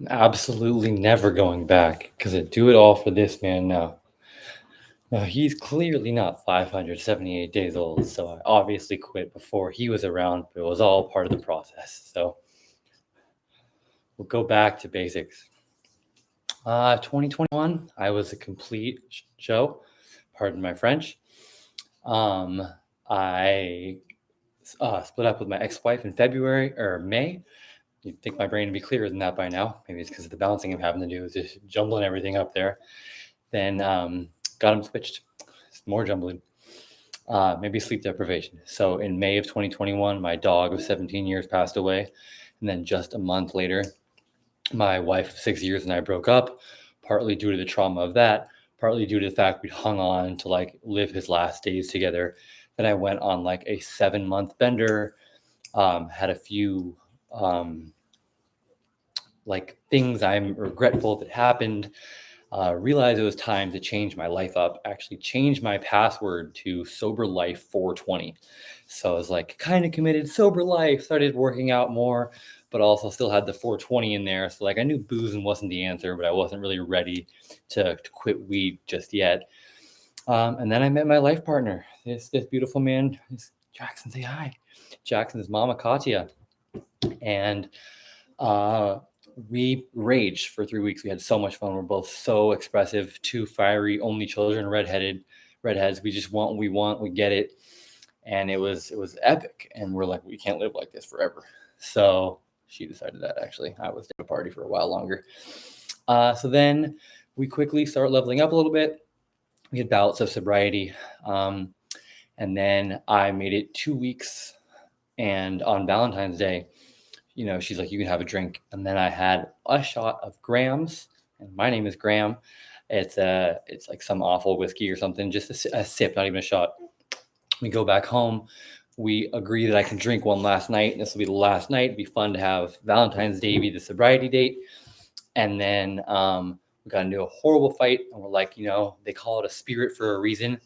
Absolutely never going back because I do it all for this man now. Now, he's clearly not 578 days old, so I obviously quit before he was around, but it was all part of the process. So we'll go back to basics. 2021, I was a complete show. Pardon my French. Um, I split up with my ex-wife in February or May. You'd think my brain would be clearer than that by now. Maybe it's because of the balancing I'm having to do, is just jumbling everything up there. Then got him switched. More jumbling. Maybe sleep deprivation. So in May of 2021, my dog of 17 years passed away. And then just a month later, my wife of 6 years and I broke up, partly due to the trauma of that, partly due to the fact we'd hung on to like live his last days together. Then I went on like a 7 month bender, had a few like things I'm regretful that happened. Realized it was time to change my life up. Actually, change my password to Sober Life 420. So I was like kind of committed sober life. Started working out more, but also still had the 420 in there. So like I knew boozing wasn't the answer, but I wasn't really ready to quit weed just yet. And then I met my life partner, this beautiful man, this Jackson. Say hi. Jackson's mama Katya, and uh, we raged for 3 weeks. We had so much fun. We're both so expressive, two fiery only children, redheads. We just want what we want. We get it, and it was epic. And we're like, we can't live like this forever. So she decided that. Actually, I was at a party for a while longer. So then we quickly start leveling up a little bit. We had bouts of sobriety, and then I made it 2 weeks. And on Valentine's Day, she's like, you can have a drink. And then I had a shot of Graham's, and my name is Graham. It's like some awful whiskey or something, just a sip, not even a shot. We go back home. We agree that I can drink one last night. This will be the last night. It'd be fun to have Valentine's Day be the sobriety date. And then we got into a horrible fight, and we're like, they call it a spirit for a reason.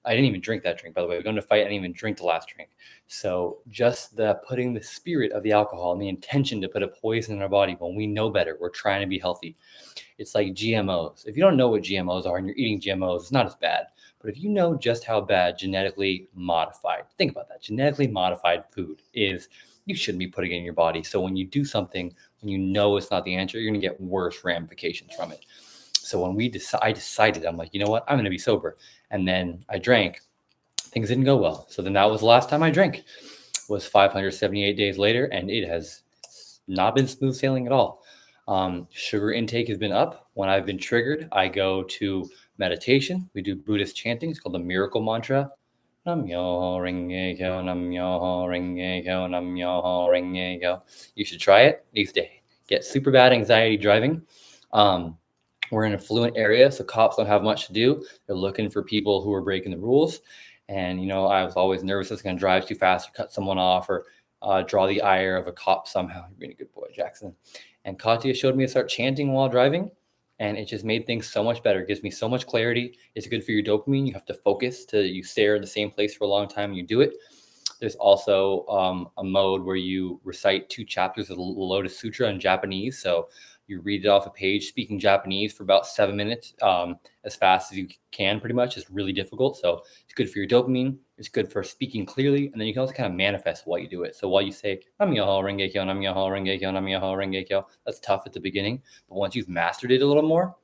I didn't even drink that drink, by the way. We're going to fight. I didn't even drink the last drink. So just the putting the spirit of the alcohol and the intention to put a poison in our body when we know better, we're trying to be healthy. It's like GMOs. If you don't know what GMOs are and you're eating GMOs, it's not as bad. But if you know just how bad genetically modified, think about that. Genetically modified food is, you shouldn't be putting it in your body. So when you do something, when you know it's not the answer, you're going to get worse ramifications from it. So when I decided, I'm like, you know what? I'm going to be sober. And then I drank. Things didn't go well. So then that was the last time I drank. Was 578 days later, and it has not been smooth sailing at all. Sugar intake has been up. When I've been triggered, I go to meditation. We do Buddhist chanting. It's called the miracle mantra. Nam myoho renge kyo, nam myoho renge kyo, nam myoho renge kyo. You should try it. These days, get super bad anxiety driving. We're in a affluent area, so cops don't have much to do. They're looking for people who are breaking the rules. And, I was always nervous I was going to drive too fast or cut someone off or draw the ire of a cop somehow. You're being a good boy, Jackson. And Katya showed me to start chanting while driving, and it just made things so much better. It gives me so much clarity. It's good for your dopamine. You have to focus you stare in the same place for a long time and you do it. There's also a mode where you recite 2 chapters of the Lotus Sutra in Japanese. So you read it off a page, speaking Japanese for about 7 minutes, as fast as you can, pretty much. It's really difficult. So it's good for your dopamine. It's good for speaking clearly. And then you can also kind of manifest while you do it. So while you say, Nam myoho renge kyo, nam myoho renge kyo, nam myoho renge kyo, that's tough at the beginning. But once you've mastered it a little more,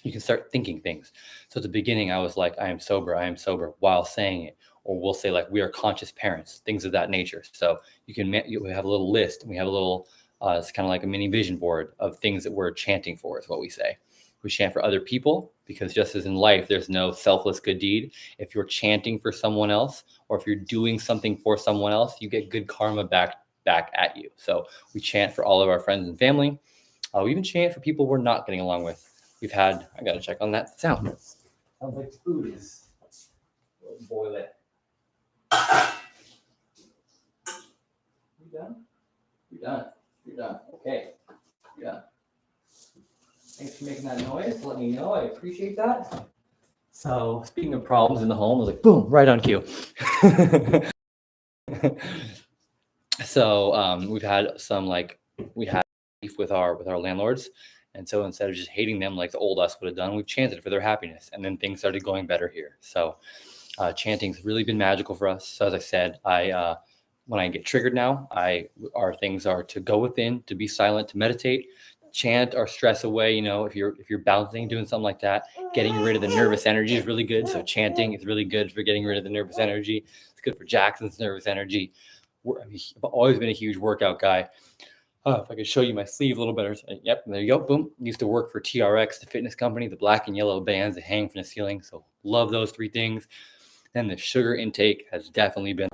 you can start thinking things. So at the beginning, I was like, I am sober while saying it. Or we'll say like, we are conscious parents, things of that nature. So you have a little list, and we have a little, it's kind of like a mini vision board of things that we're chanting for, is what we say. We chant for other people, because just as in life, there's no selfless good deed. If you're chanting for someone else, or if you're doing something for someone else, you get good karma back at you. So we chant for all of our friends and family. We even chant for people we're not getting along with. I got to check on that sound. Sounds like food is, boil it. You done? You're done. Okay. You're done. Thanks for making that noise. Let me know. I appreciate that. So speaking of problems in the home, I was like, boom, right on cue. So we've had some we had with our landlords. And so instead of just hating them like the old us would have done, we've chanted for their happiness, and then things started going better here. So chanting's really been magical for us. So as I said, I when I get triggered now, our things are to go within, to be silent, to meditate, chant our stress away. If you're bouncing, doing something like that, getting rid of the nervous energy is really good. So chanting is really good for getting rid of the nervous energy. It's good for Jackson's nervous energy. I've always been a huge workout guy. If I could show you my sleeve a little better. Yep, there you go. Boom. Used to work for TRX, the fitness company, the black and yellow bands that hang from the ceiling. So love those three things. Then the sugar intake has definitely been.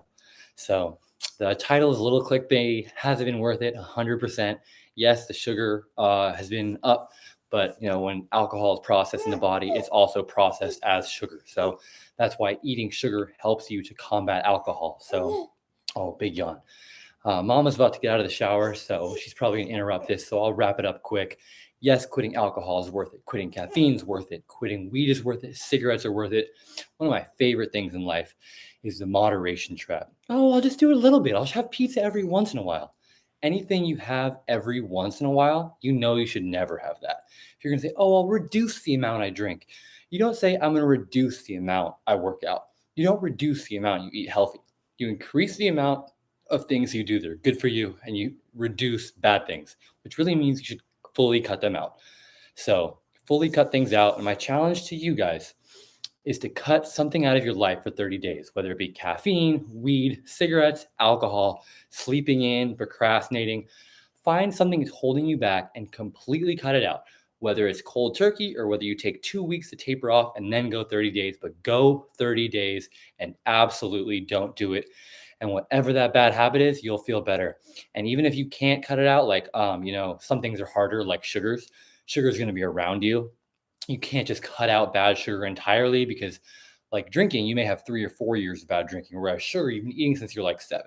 So the title is a little clickbait. Has it been worth it? 100%. Yes, the sugar has been up, but when alcohol is processed in the body, it's also processed as sugar. So that's why eating sugar helps you to combat alcohol. So, big yawn. Mama's about to get out of the shower, so she's probably going to interrupt this, so I'll wrap it up quick. Yes, quitting alcohol is worth it. Quitting caffeine is worth it. Quitting weed is worth it. Cigarettes are worth it. One of my favorite things in life is the moderation trap. Oh, I'll just do it a little bit. I'll just have pizza every once in a while. Anything you have every once in a while, you should never have that. If you're going to say, oh, I'll reduce the amount I drink, you don't say, I'm going to reduce the amount I work out. You don't reduce the amount you eat healthy. You increase the amount of things you do that are good for you, and you reduce bad things, which really means you should fully cut them out. So fully cut things out. And my challenge to you guys is to cut something out of your life for 30 days, whether it be caffeine, weed, cigarettes, alcohol, sleeping in, procrastinating. Find something that's holding you back and completely cut it out, whether it's cold turkey or whether you take 2 weeks to taper off and then go 30 days, but go 30 days and absolutely don't do it. And whatever that bad habit is, you'll feel better. And even if you can't cut it out, like, some things are harder, like sugar's going to be around you. You can't just cut out bad sugar entirely, because like drinking, you may have 3 or 4 years of bad drinking, whereas sugar, you've been eating since you're like 7.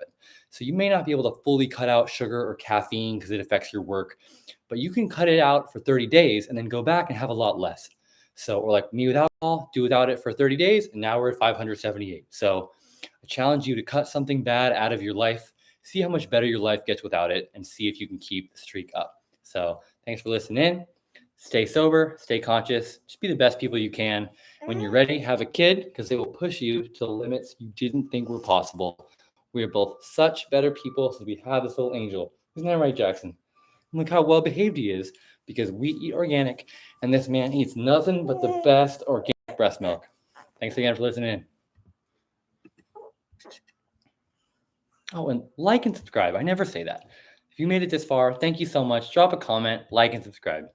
So you may not be able to fully cut out sugar or caffeine because it affects your work, but you can cut it out for 30 days and then go back and have a lot less. So, or like me with alcohol, do without it for 30 days, and now we're at 578. So I challenge you to cut something bad out of your life, see how much better your life gets without it, and see if you can keep the streak up. So thanks for listening in. Stay sober, stay conscious, just be the best people you can. When you're ready, have a kid, because they will push you to the limits you didn't think were possible. We are both such better people since we have this little angel. Isn't that right, Jackson? And look how well behaved he is, because we eat organic, and this man eats nothing but the best organic breast milk. Thanks again for listening in. Oh, and like and subscribe. I never say that. If you made it this far, thank you so much. Drop a comment, like, and subscribe.